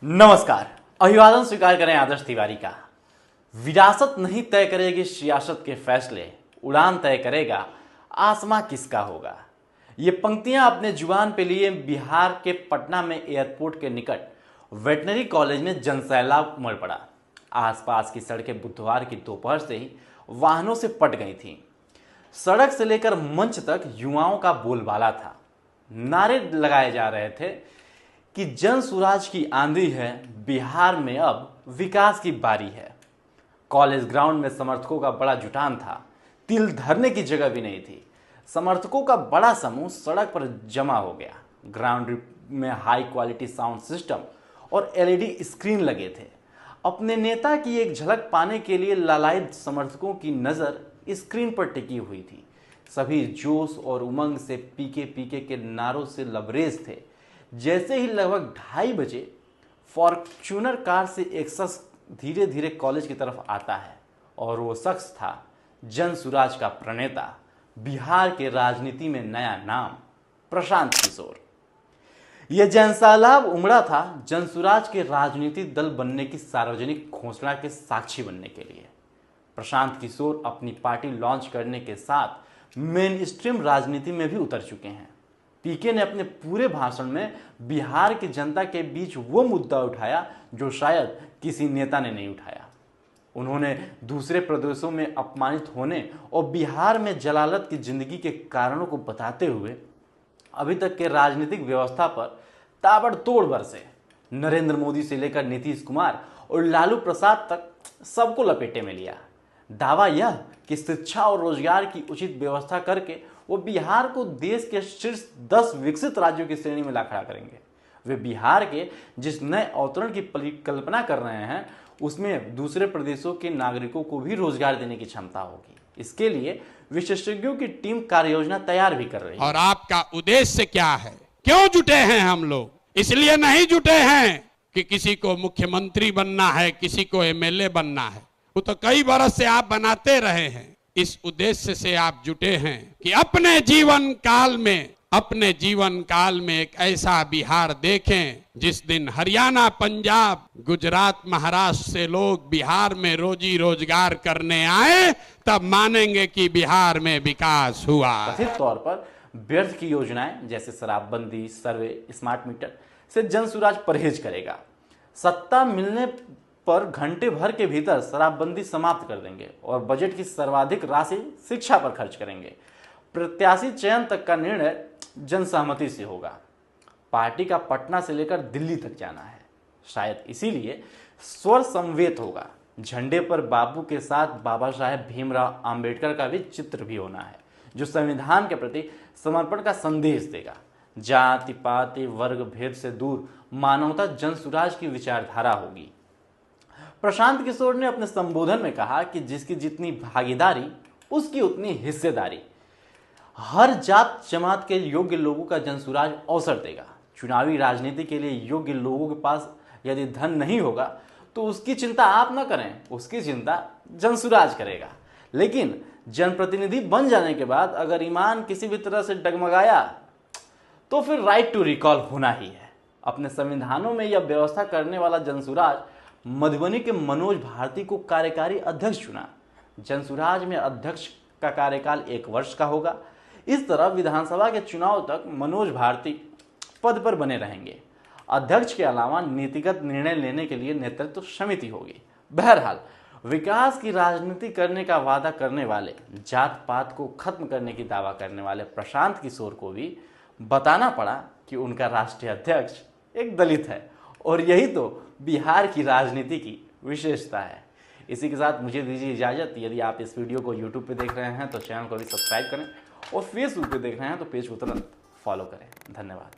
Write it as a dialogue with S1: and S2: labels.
S1: नमस्कार। अभिवादन स्वीकार करें आदर्श तिवारी का। विरासत नहीं तय करेगी सियासत के फैसले, उड़ान तय करेगा आसमां किसका होगा। ये पंक्तियां अपने जुबान पे लिए बिहार के पटना में एयरपोर्ट के निकट वेटनरी कॉलेज में जनसैलाब उमड़ पड़ा। आसपास की सड़कें बुधवार की दोपहर से ही वाहनों से पट गई थीं। सड़क से लेकर मंच तक युवाओं का बोलबाला था। नारे लगाए जा रहे थे कि जन सुराज की आंधी है, बिहार में अब विकास की बारी है। कॉलेज ग्राउंड में समर्थकों का बड़ा जुटान था। तिल धरने की जगह भी नहीं थी। समर्थकों का बड़ा समूह सड़क पर जमा हो गया। ग्राउंड में हाई क्वालिटी साउंड सिस्टम और एलईडी स्क्रीन लगे थे। अपने नेता की एक झलक पाने के लिए लालायित समर्थकों की नज़र स्क्रीन पर टिकी हुई थी। सभी जोश और उमंग से पीके पीके के नारों से लबरेज थे। जैसे ही लगभग 2:30 बजे फॉर्च्यूनर कार से एक शख्स धीरे धीरे कॉलेज की तरफ आता है और वो शख्स था जन सुराज का प्रणेता, बिहार के राजनीति में नया नाम प्रशांत किशोर। यह जनसैलाब उमड़ा था जनसुराज के राजनीतिक दल बनने की सार्वजनिक घोषणा के साक्षी बनने के लिए। प्रशांत किशोर अपनी पार्टी लॉन्च करने के साथ मेन स्ट्रीम राजनीति में भी उतर चुके हैं। पीके ने अपने पूरे भाषण में बिहार की जनता के बीच वो मुद्दा उठाया जो शायद किसी नेता ने नहीं उठाया। उन्होंने दूसरे प्रदेशों में अपमानित होने और बिहार में जलालत की जिंदगी के कारणों को बताते हुए अभी तक के राजनीतिक व्यवस्था पर ताबड़तोड़ बरसे। नरेंद्र मोदी से लेकर नीतीश कुमार और लालू प्रसाद तक सबको लपेटे में लिया। दावा यह कि शिक्षा और रोजगार की उचित व्यवस्था करके वो बिहार को देश के शीर्ष 10 विकसित राज्यों की श्रेणी में ला खड़ा करेंगे। वे बिहार के जिस नए अवतरण की परिकल्पना कर रहे हैं उसमें दूसरे प्रदेशों के नागरिकों को भी रोजगार देने की क्षमता होगी। इसके लिए विशेषज्ञों की टीम कार्ययोजना तैयार भी कर रही है।
S2: और आपका उद्देश्य क्या है? क्यों जुटे हैं हम लोग? इसलिए नहीं जुटे हैं कि किसी को मुख्यमंत्री बनना है, किसी को एमएलए बनना है। वो तो कई बरस से आप बनाते रहे हैं। इस उद्देश्य से आप जुटे हैं कि अपने जीवन काल में एक ऐसा बिहार देखें जिस दिन हरियाणा, पंजाब, गुजरात, महाराष्ट्र से लोग बिहार में रोजी रोजगार करने आए, तब मानेंगे कि बिहार में विकास हुआ।
S1: कथित तौर पर व्यर्थ की योजनाएं जैसे शराबबंदी, सर्वे, स्मार्ट मीटर से जनसुराज परहेज करेगा। सत्ता मिलने पर घंटे भर के भीतर शराबबंदी समाप्त कर देंगे और बजट की सर्वाधिक राशि शिक्षा पर खर्च करेंगे। प्रत्याशी चयन तक का निर्णय जनसहमति से होगा। पार्टी का पटना से लेकर दिल्ली तक जाना है। शायद इसीलिए स्वर समवेत होगा। झंडे पर बाबू के साथ बाबा साहेब भीमराव अंबेडकर का भी चित्र भी होना है, जो संविधान के प्रति समर्पण का संदेश देगा। जाति पाति वर्ग भेद से दूर मानवता जनसुराज की विचारधारा होगी। प्रशांत किशोर ने अपने संबोधन में कहा कि जिसकी जितनी भागीदारी उसकी उतनी हिस्सेदारी। हर जात जमात के योग्य लोगों का जनसुराज अवसर देगा। चुनावी राजनीति के लिए योग्य लोगों के पास यदि धन नहीं होगा तो उसकी चिंता आप न करें, उसकी चिंता जनसुराज करेगा। लेकिन जनप्रतिनिधि बन जाने के बाद अगर ईमान किसी भी तरह से डगमगाया तो फिर राइट टू रिकॉल होना ही है। अपने संविधानों में यह व्यवस्था करने वाला जनसुराज मधुबनी के मनोज भारती को कार्यकारी अध्यक्ष चुना। जनसुराज में अध्यक्ष का कार्यकाल 1 वर्ष का होगा। इस तरह विधानसभा के चुनाव तक मनोज भारती पद पर बने रहेंगे। अध्यक्ष के अलावा नीतिगत निर्णय लेने के लिए नेतृत्व समिति होगी। बहरहाल विकास की राजनीति करने का वादा करने वाले, जात पात को खत्म करने की दावा करने वाले प्रशांत किशोर को भी बताना पड़ा कि उनका राष्ट्रीय अध्यक्ष एक दलित है और यही तो बिहार की राजनीति की विशेषता है। इसी के साथ मुझे दीजिए इजाज़त। यदि आप इस वीडियो को YouTube पे देख रहे हैं तो चैनल को भी सब्सक्राइब करें और Facebook पे देख रहे हैं तो पेज को तुरंत फॉलो करें। धन्यवाद।